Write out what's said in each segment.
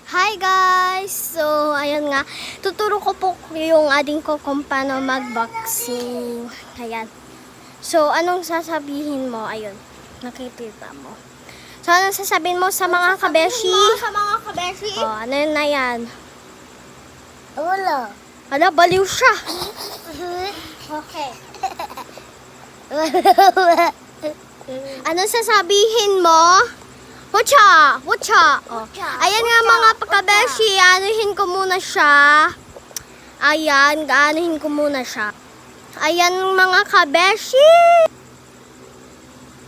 Hi guys! So, ayun nga. Tuturo ko po yung ading ko kung paano mag-boxing. Ayan. So, anong sasabihin mo? Ayun. Nakikita mo. So, anong sasabihin mo sa mga kabeshi? Sa mga kabeshi? Oh, ano yun na yan? Wala. Ala, baliw siya. Okay. Anong sasabihin mo? Whatcha! Whatcha! Oh. Ayan nga mga pagkabeshi, anuhin ko muna siya. Ayan, gaanuhin ko muna siya. Ayan mga kabeshi!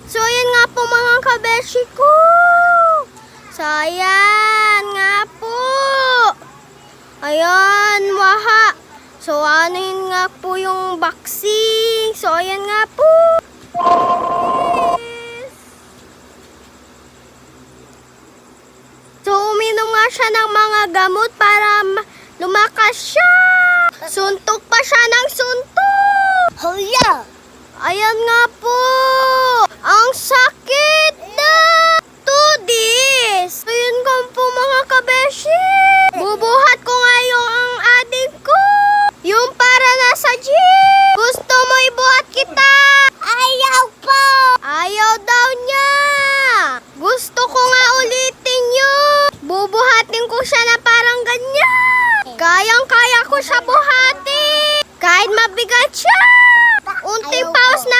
So, ayan nga po mga kabeshi ko. So, ayan nga po. Ayan, waha. So, anuhin nga po yung boxing. So, ayan nga po. So, uminom nga siya ng mga gamot para lumakas siya. Suntok pa siya ng suntok. Hoya! Ayan nga po. Ang sakit na. 2 days. Ayun nga po mga kabeshi. Bubuhat ko nga yung ang adik ko. Yung para nasa gym. Gusto mo ibuhat kita? Ayaw po! Ayaw daw niya. Gusto ko nga ulitin yun. Bubuhatin ko siya na parang ganyan. Kayang-kaya ko siya buhatin. Kahit mabigat siya. Unting Ayaw pause ko. na